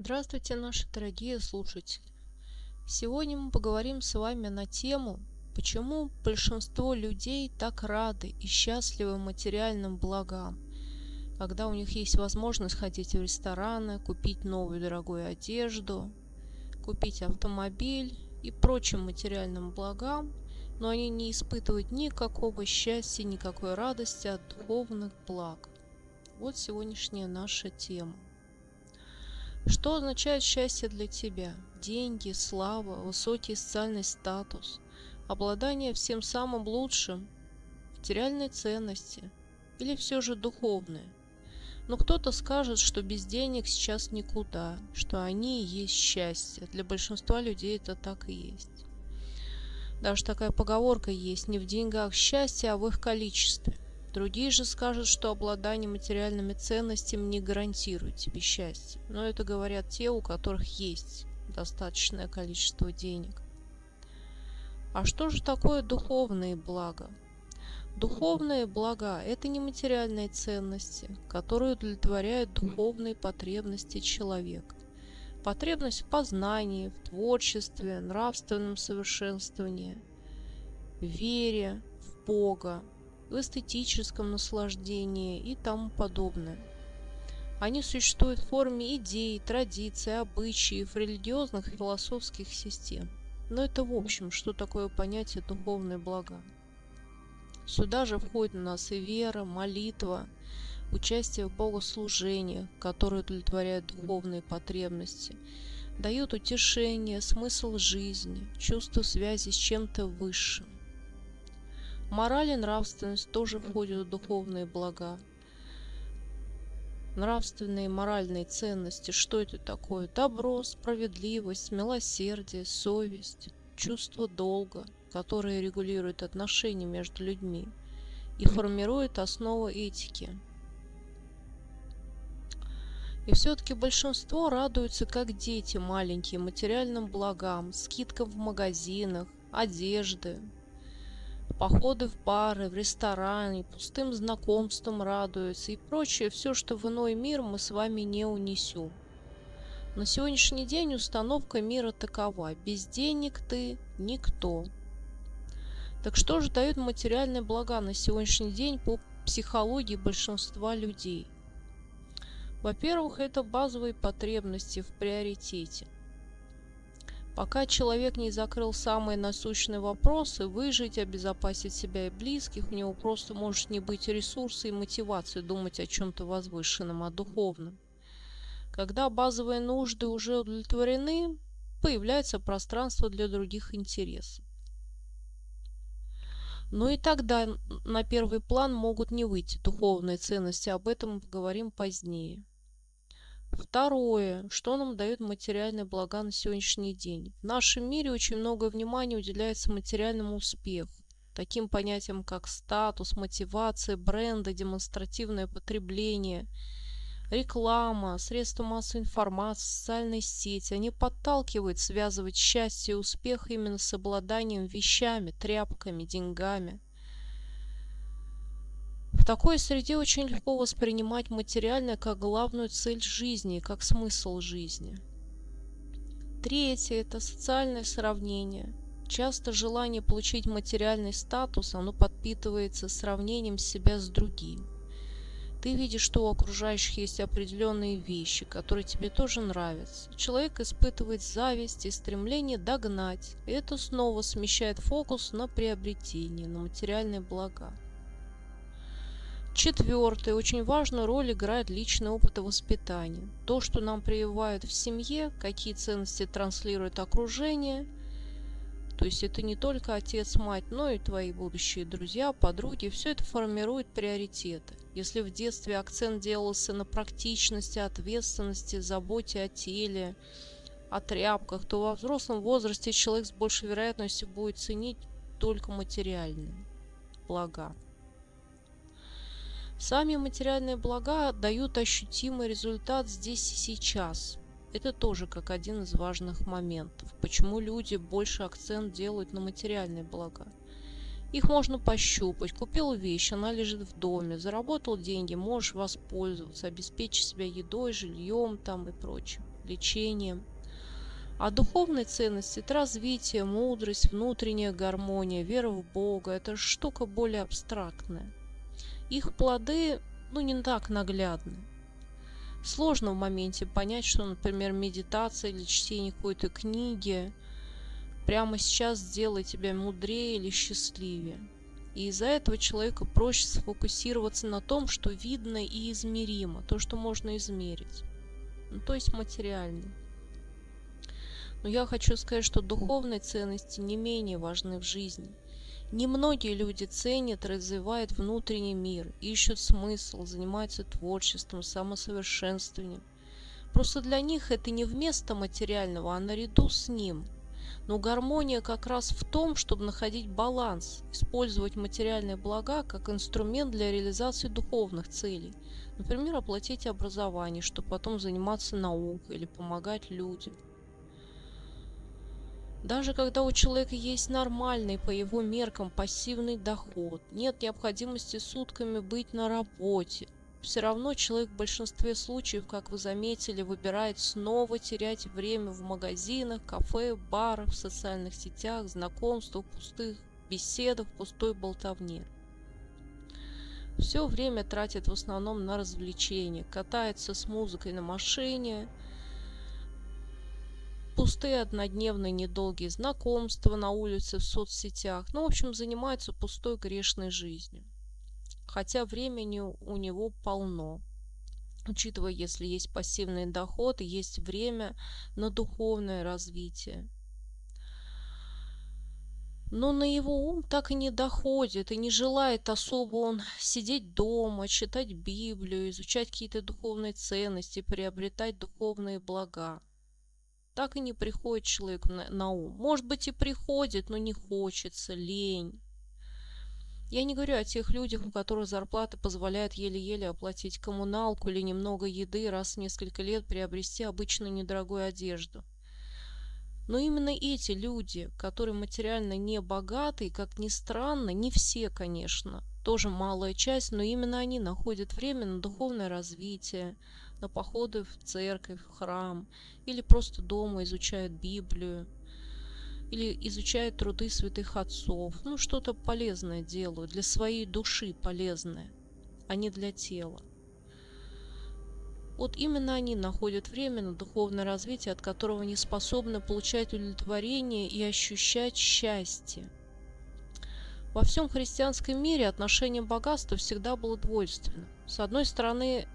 Здравствуйте, наши дорогие слушатели! Сегодня мы поговорим с вами на тему, почему большинство людей так рады и счастливы материальным благам, когда у них есть возможность ходить в рестораны, купить новую дорогую одежду, купить автомобиль и прочим материальным благам, но они не испытывают никакого счастья, никакой радости от духовных благ. Вот сегодняшняя наша тема. Что означает счастье для тебя? Деньги, слава, высокий социальный статус, обладание всем самым лучшим, материальной ценности или все же духовное? Но кто-то скажет, что без денег сейчас никуда, что они и есть счастье. Для большинства людей это так и есть. Даже такая поговорка есть: не в деньгах счастье, а в их количестве. Другие же скажут, что обладание материальными ценностями не гарантирует тебе счастье. Но это говорят те, у которых есть достаточное количество денег. А что же такое духовные блага? Духовные блага – это не материальные ценности, которые удовлетворяют духовные потребности человека. Потребность в познании, в творчестве, нравственном совершенствовании, в вере в Бога, в эстетическом наслаждении и тому подобное. Они существуют в форме идей, традиций, обычаев, религиозных и философских систем. Но это в общем, что такое понятие духовные блага. Сюда же входит у нас и вера, молитва, участие в богослужениях, которые удовлетворяют духовные потребности, дают утешение, смысл жизни, чувство связи с чем-то высшим. Мораль и нравственность тоже входят в духовные блага. Нравственные и моральные ценности, что это такое? Добро, справедливость, милосердие, совесть, чувство долга, которые регулируют отношения между людьми и формируют основу этики. И все-таки большинство радуются, как дети маленькие, материальным благам, скидкам в магазинах, одежды, походы в бары, в рестораны, пустым знакомством радуются и прочее, все, что в иной мир мы с вами не унесем. На сегодняшний день установка мира такова: без денег ты никто. Так что же дают материальные блага на сегодняшний день по психологии большинства людей? Во-первых, это базовые потребности в приоритете. Пока человек не закрыл самые насущные вопросы: выжить, обезопасить себя и близких, у него просто может не быть ресурса и мотивации думать о чем-то возвышенном, о духовном. Когда базовые нужды уже удовлетворены, появляется пространство для других интересов. Но и тогда на первый план могут не выйти духовные ценности, об этом мы поговорим позднее. Второе, что нам дает материальные блага на сегодняшний день. В нашем мире очень много внимания уделяется материальному успеху, таким понятиям как статус, мотивация, бренды, демонстративное потребление, реклама, средства массовой информации, социальные сети. Они подталкивают связывать счастье и успех именно с обладанием вещами, тряпками, деньгами. В такой среде очень легко воспринимать материальное как главную цель жизни, как смысл жизни. Третье – это социальное сравнение. Часто желание получить материальный статус, оно подпитывается сравнением себя с другим. Ты видишь, что у окружающих есть определенные вещи, которые тебе тоже нравятся. Человек испытывает зависть и стремление догнать, и это снова смещает фокус на приобретение, на материальные блага. Четвертое. Очень важную роль играет личный опыт и воспитание. То, что нам прививают в семье, какие ценности транслирует окружение. То есть это не только отец, мать, но и твои будущие друзья, подруги. Все это формирует приоритеты. Если в детстве акцент делался на практичности, ответственности, заботе о теле, о тряпках, то во взрослом возрасте человек с большей вероятностью будет ценить только материальные блага. Сами материальные блага дают ощутимый результат здесь и сейчас. Это тоже как один из важных моментов, почему люди больше акцент делают на материальные блага. Их можно пощупать. Купил вещь, она лежит в доме, заработал деньги, можешь воспользоваться, обеспечить себя едой, жильем там и прочим, лечением. А духовные ценности– это развитие, мудрость, внутренняя гармония, вера в Бога. Это штука более абстрактная. Их плоды, не так наглядны. Сложно в моменте понять, что, например, медитация или чтение какой-то книги прямо сейчас сделает тебя мудрее или счастливее. И из-за этого человеку проще сфокусироваться на том, что видно и измеримо, то, что можно измерить. То есть материально. Но я хочу сказать, что духовные ценности не менее важны в жизни. Немногие люди ценят, развивают внутренний мир, ищут смысл, занимаются творчеством, самосовершенствованием. Просто для них это не вместо материального, а наряду с ним. Но гармония как раз в том, чтобы находить баланс, использовать материальные блага как инструмент для реализации духовных целей. Например, оплатить образование, чтобы потом заниматься наукой или помогать людям. Даже когда у человека есть нормальный по его меркам пассивный доход, нет необходимости сутками быть на работе, все равно человек в большинстве случаев, как вы заметили, выбирает снова терять время в магазинах, кафе, барах, в социальных сетях, знакомствах, пустых беседах, пустой болтовне. Все время тратит в основном на развлечения, катается с музыкой на машине, пустые однодневные недолгие знакомства на улице, в соцсетях. В общем, занимается пустой грешной жизнью. Хотя времени у него полно. Учитывая, если есть пассивный доход и есть время на духовное развитие. Но на его ум так и не доходит, и не желает особо он сидеть дома, читать Библию, изучать какие-то духовные ценности, приобретать духовные блага. Так и не приходит человеку на ум. Может быть и приходит, но не хочется, лень. Я не говорю о тех людях, у которых зарплата позволяет еле-еле оплатить коммуналку или немного еды, раз в несколько лет приобрести обычную недорогую одежду. Но именно эти люди, которые материально не богаты, как ни странно, не все, конечно, тоже малая часть, но именно они находят время на духовное развитие, на походы в церковь, в храм, или просто дома изучают Библию, или изучают труды святых отцов. Что-то полезное делают, для своей души полезное, а не для тела. Вот именно они находят время на духовное развитие, от которого они способны получать удовлетворение и ощущать счастье. Во всем христианском мире отношение богатства всегда было двойственным. С одной стороны,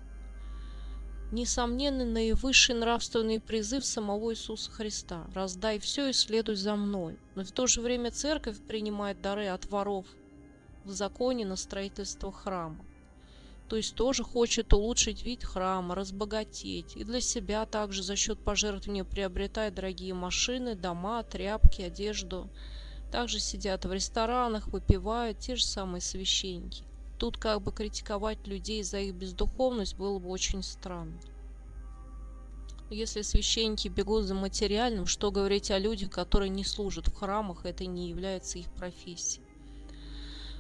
несомненно, наивысший нравственный призыв самого Иисуса Христа: «Раздай все и следуй за мной». Но в то же время церковь принимает дары от воров в законе на строительство храма. То есть тоже хочет улучшить вид храма, разбогатеть. И для себя также за счет пожертвования приобретает дорогие машины, дома, тряпки, одежду. Также сидят в ресторанах, выпивают те же самые священники. Тут как бы критиковать людей за их бездуховность было бы очень странно. Если священники бегут за материальным, что говорить о людях, которые не служат в храмах, это не является их профессией.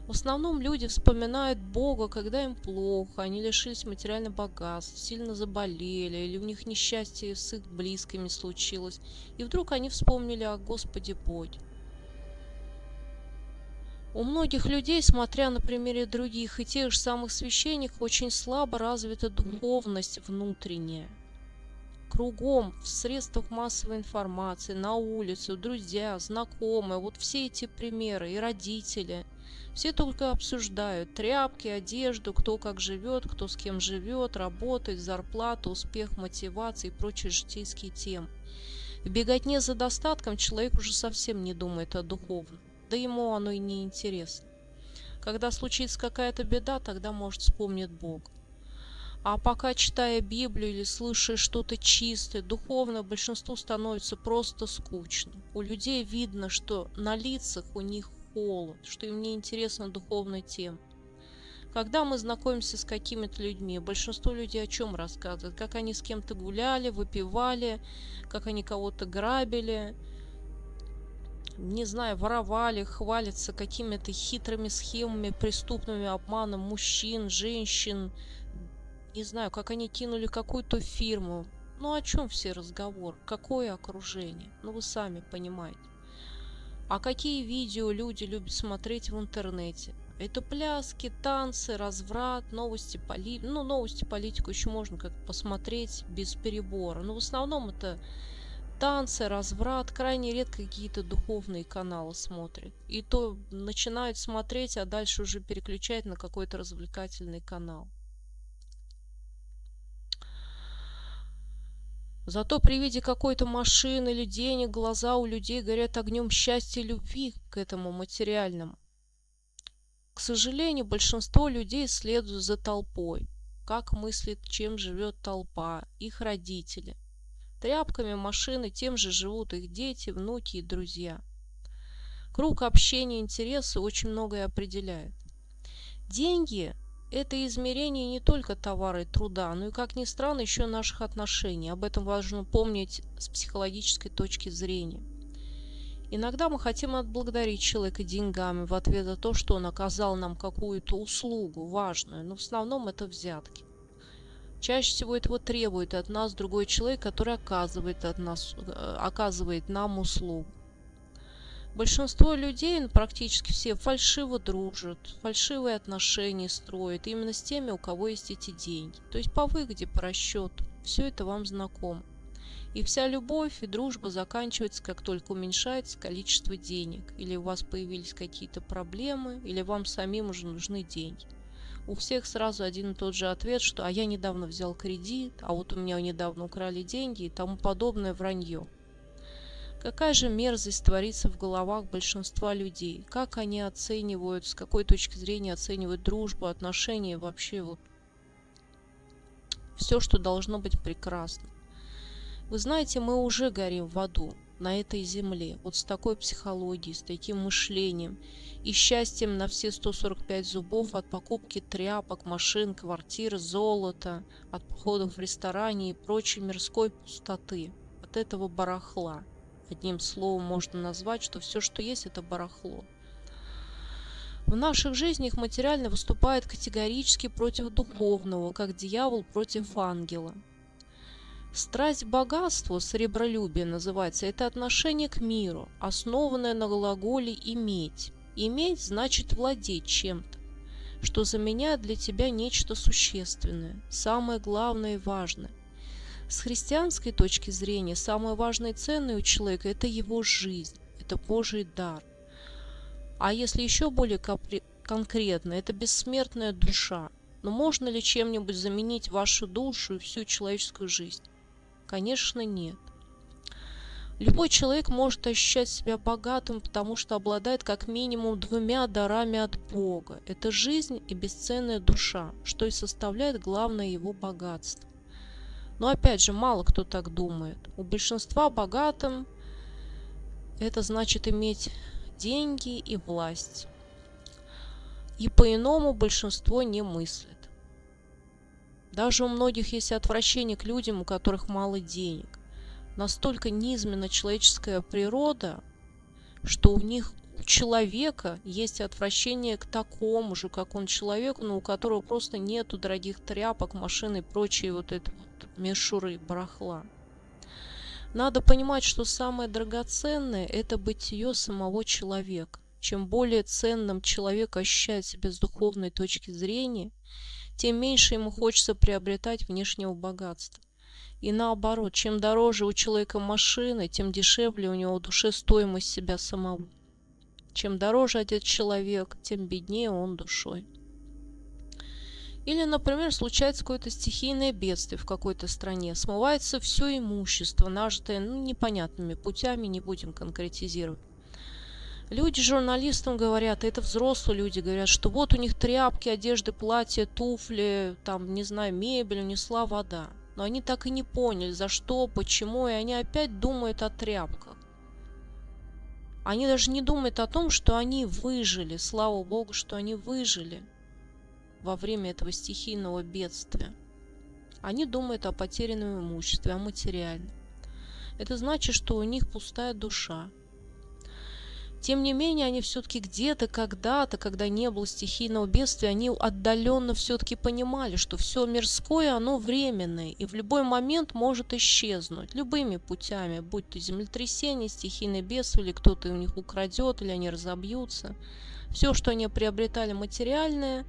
В основном люди вспоминают Бога, когда им плохо, они лишились материальных богатств, сильно заболели, или у них несчастье с их близкими случилось, и вдруг они вспомнили о Господе Боге. У многих людей, смотря на примере других и тех же самых священников, очень слабо развита духовность внутренняя. Кругом, в средствах массовой информации, на улице, друзья, знакомые, вот все эти примеры, и родители, все только обсуждают тряпки, одежду, кто как живет, кто с кем живет, работает, зарплату, успех, мотивация и прочие житейские темы. В беготне за достатком человек уже совсем не думает о духовном, да ему оно и не интересно. Когда случится какая-то беда, тогда, может, вспомнит Бога. А пока, читая Библию или слушая что-то чистое, духовное, большинству становится просто скучно. У людей видно, что на лицах у них холод, что им не интересна духовная тема. Когда мы знакомимся с какими-то людьми, большинство людей о чем рассказывают? Как они с кем-то гуляли, выпивали, как они кого-то грабили, не знаю, воровали, хвалятся какими-то хитрыми схемами, преступными обманом мужчин, женщин. Не знаю, как они кинули какую-то фирму. Ну о чем все разговор? Какое окружение? Ну вы сами понимаете. А какие видео люди любят смотреть в интернете? Это пляски, танцы, разврат, новости, новости, политику еще можно как-то посмотреть без перебора. Но в основном это танцы, разврат, крайне редко какие-то духовные каналы смотрят. И то начинают смотреть, а дальше уже переключать на какой-то развлекательный канал. Зато при виде какой-то машины или денег глаза у людей горят огнем счастья и любви к этому материальному. К сожалению, большинство людей следуют за толпой. Как мыслит, чем живет толпа, их родители. Тряпками, машины, тем же живут их дети, внуки и друзья. Круг общения, интересы очень многое определяет. Деньги – это измерение не только товара и труда, но и, как ни странно, еще наших отношений. Об этом важно помнить с психологической точки зрения. Иногда мы хотим отблагодарить человека деньгами в ответ за то, что он оказал нам какую-то услугу важную, но в основном это взятки. Чаще всего этого требует от нас другой человек, который оказывает нам услугу. Большинство людей, практически все, фальшиво дружат, фальшивые отношения строят именно с теми, у кого есть эти деньги. То есть по выгоде, по расчету. Все это вам знакомо. И вся любовь и дружба заканчивается, как только уменьшается количество денег. Или у вас появились какие-то проблемы, или вам самим уже нужны деньги. У всех сразу один и тот же ответ, что «а я недавно взял кредит», «а вот у меня недавно украли деньги» и тому подобное вранье. Какая же мерзость творится в головах большинства людей? Как они оценивают, с какой точки зрения оценивают дружбу, отношения, вообще все, что должно быть прекрасно. Вы знаете, мы уже горим в аду на этой земле, вот с такой психологией, с таким мышлением и счастьем на все 145 зубов от покупки тряпок, машин, квартир, золота, от походов в ресторане и прочей мирской пустоты, от этого барахла. Одним словом можно назвать, что все, что есть, это барахло. В наших жизнях материально выступает категорически против духовного, как дьявол против ангела. Страсть к богатству, сребролюбие называется, это отношение к миру, основанное на глаголе «иметь». Иметь значит владеть чем-то, что заменяет для тебя нечто существенное, самое главное и важное. С христианской точки зрения, самое важное и ценное у человека – это его жизнь, это Божий дар. А если еще более конкретно, это бессмертная душа. Но можно ли чем-нибудь заменить вашу душу и всю человеческую жизнь? Конечно, нет. Любой человек может ощущать себя богатым, потому что обладает как минимум двумя дарами от Бога. Это жизнь и бесценная душа, что и составляет главное его богатство. Но опять же, мало кто так думает. У большинства богатым это значит иметь деньги и власть. И по-иному большинство не мыслит. Даже у многих есть отвращение к людям, у которых мало денег. Настолько низменна человеческая природа, что у человека есть отвращение к такому же, как он человек, но у которого просто нету дорогих тряпок, машин и прочей мишуры, барахла. Надо понимать, что самое драгоценное – это бытие самого человека. Чем более ценным человек ощущает себя с духовной точки зрения, тем меньше ему хочется приобретать внешнего богатства. И наоборот, чем дороже у человека машина, тем дешевле у него в душе стоимость себя самого. Чем дороже одет человек, тем беднее он душой. Или, например, случается какое-то стихийное бедствие в какой-то стране, смывается все имущество, нажитое непонятными путями, не будем конкретизировать. Люди журналистам говорят, это взрослые люди говорят, что вот у них тряпки, одежды, платья, туфли, там, не знаю, мебель унесла вода. Но они так и не поняли, за что, почему, и они опять думают о тряпках. Они даже не думают о том, что они выжили, слава Богу, что они выжили во время этого стихийного бедствия. Они думают о потерянном имуществе, о материальном. Это значит, что у них пустая душа. Тем не менее, они все-таки где-то, когда-то, когда не было стихийного бедствия, они отдаленно все-таки понимали, что все мирское, оно временное, и в любой момент может исчезнуть любыми путями, будь то землетрясение, стихийное бедствие, или кто-то у них украдет, или они разобьются. Все, что они приобретали материальное,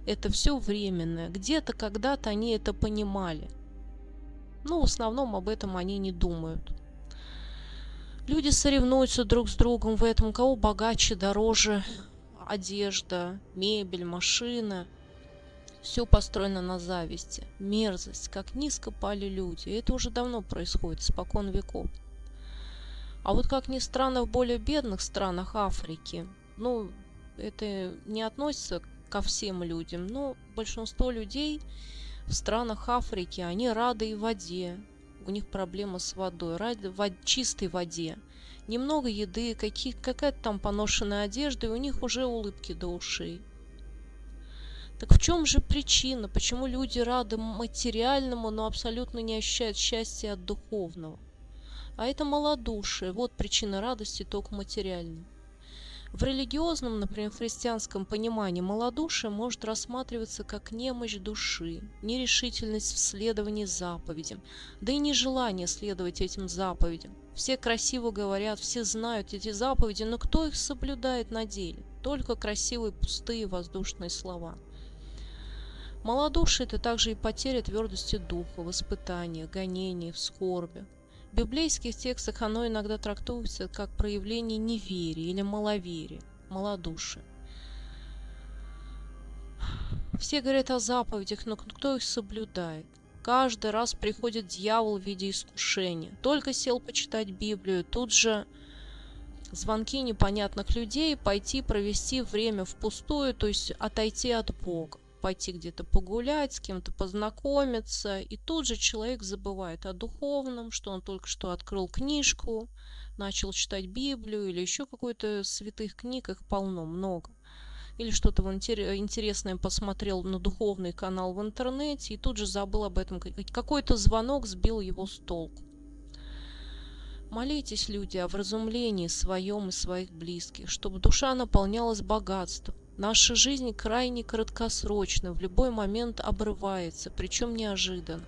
это все временное. Где-то, когда-то они это понимали. Но в основном об этом они не думают. Люди соревнуются друг с другом в этом, у кого богаче, дороже одежда, мебель, машина. Все построено на зависти, мерзость, как низко пали люди. И это уже давно происходит, испокон веков. А вот как ни странно, в более бедных странах Африки, это не относится ко всем людям, но большинство людей в странах Африки, они рады и воде. У них проблема с водой, рады чистой воде. Немного еды, какая-то там поношенная одежда, и у них уже улыбки до ушей. Так в чем же причина, почему люди рады материальному, но абсолютно не ощущают счастья от духовного? А это малодушие, вот причина радости только материальной. В религиозном, например, христианском понимании малодушие может рассматриваться как немощь души, нерешительность в следовании заповедям, да и нежелание следовать этим заповедям. Все красиво говорят, все знают эти заповеди, но кто их соблюдает на деле? Только красивые, пустые, воздушные слова. Малодушие – это также и потеря твердости духа в испытаниях, гонениях, в скорби. В библейских текстах оно иногда трактуется как проявление неверия или маловерия, малодушия. Все говорят о заповедях, но кто их соблюдает? Каждый раз приходит дьявол в виде искушения. Только сел почитать Библию, тут же звонки непонятных людей, пойти провести время впустую, то есть отойти от Бога. Пойти где-то погулять, с кем-то познакомиться, и тут же человек забывает о духовном, что он только что открыл книжку, начал читать Библию или еще какой-то святых книг, их полно, много. Или что-то интересное посмотрел на духовный канал в интернете, и тут же забыл об этом. Какой-то звонок сбил его с толку. Молитесь, люди, о вразумлении своем и своих близких, чтобы душа наполнялась богатством. Наша жизнь крайне краткосрочна, в любой момент обрывается, причем неожиданно.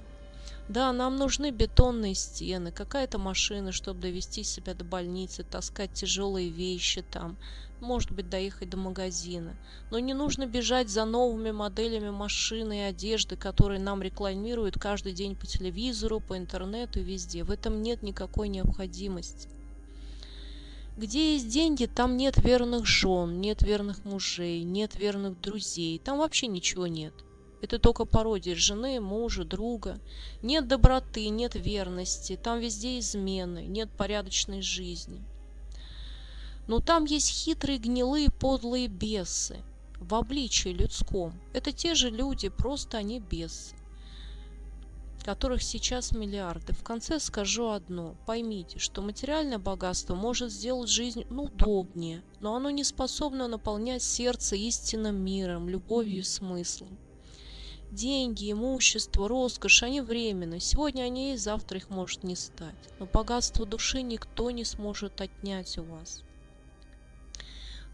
Да, нам нужны бетонные стены, какая-то машина, чтобы довести себя до больницы, таскать тяжелые вещи там, может быть, доехать до магазина. Но не нужно бежать за новыми моделями машины и одежды, которые нам рекламируют каждый день по телевизору, по интернету и везде. В этом нет никакой необходимости. Где есть деньги, там нет верных жен, нет верных мужей, нет верных друзей, там вообще ничего нет. Это только пародия жены, мужа, друга. Нет доброты, нет верности, там везде измены, нет порядочной жизни. Но там есть хитрые, гнилые, подлые бесы в обличии людском. Это те же люди, просто они бесы, которых сейчас миллиарды. В конце скажу одно. Поймите, что материальное богатство может сделать жизнь удобнее, но оно не способно наполнять сердце истинным миром, любовью и смыслом. Деньги, имущество, роскошь, они временны. Сегодня они есть, завтра их может не стать. Но богатство души никто не сможет отнять у вас.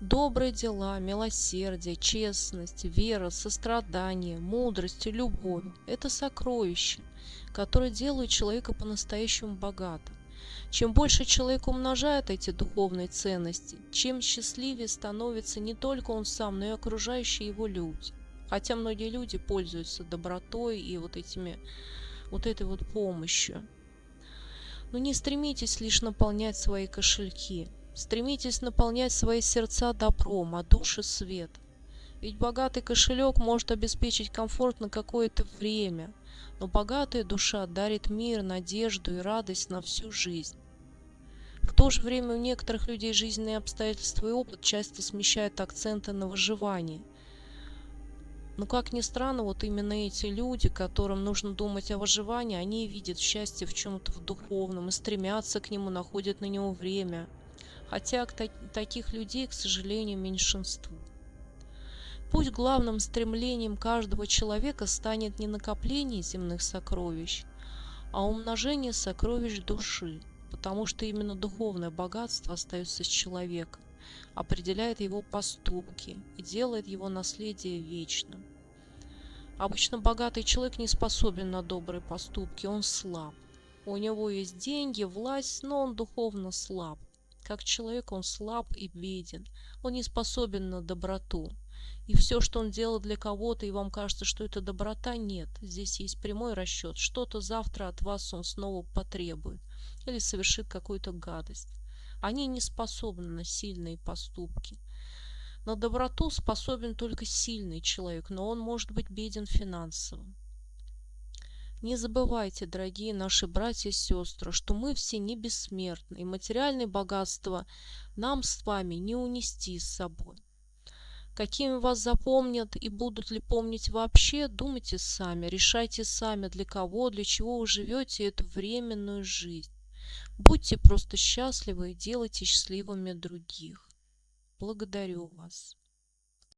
Добрые дела, милосердие, честность, вера, сострадание, мудрость и любовь – это сокровища, которые делают человека по-настоящему богатым. Чем больше человек умножает эти духовные ценности, чем счастливее становится не только он сам, но и окружающие его люди. Хотя многие люди пользуются добротой и вот этой помощью. Но не стремитесь лишь наполнять свои кошельки. Стремитесь наполнять свои сердца добром, а души светом. Ведь богатый кошелек может обеспечить комфорт на какое-то время, но богатая душа дарит мир, надежду и радость на всю жизнь. В то же время у некоторых людей жизненные обстоятельства и опыт часто смещают акценты на выживание. Но как ни странно, вот именно эти люди, которым нужно думать о выживании, они видят счастье в чем-то в духовном и стремятся к нему, находят на него время. Хотя таких людей, к сожалению, меньшинство. Пусть главным стремлением каждого человека станет не накопление земных сокровищ, а умножение сокровищ души, потому что именно духовное богатство остается с человеком. определяет его поступки и делает его наследие вечным. Обычно богатый человек не способен на добрые поступки, он слаб. У него есть деньги, власть, но он духовно слаб. Как человек он слаб и беден, он не способен на доброту. И все, что он делает для кого-то, и вам кажется, что это доброта, нет. Здесь есть прямой расчет. Что-то завтра от вас он снова потребует или совершит какую-то гадость. Они не способны на сильные поступки. На доброту способен только сильный человек, но он может быть беден финансово. Не забывайте, дорогие наши братья и сестры, что мы все не бессмертны, и материальные богатства нам с вами не унести с собой. Какими вас запомнят и будут ли помнить вообще, думайте сами, решайте сами, для кого, для чего вы живете эту временную жизнь. Будьте просто счастливы и делайте счастливыми других. Благодарю вас.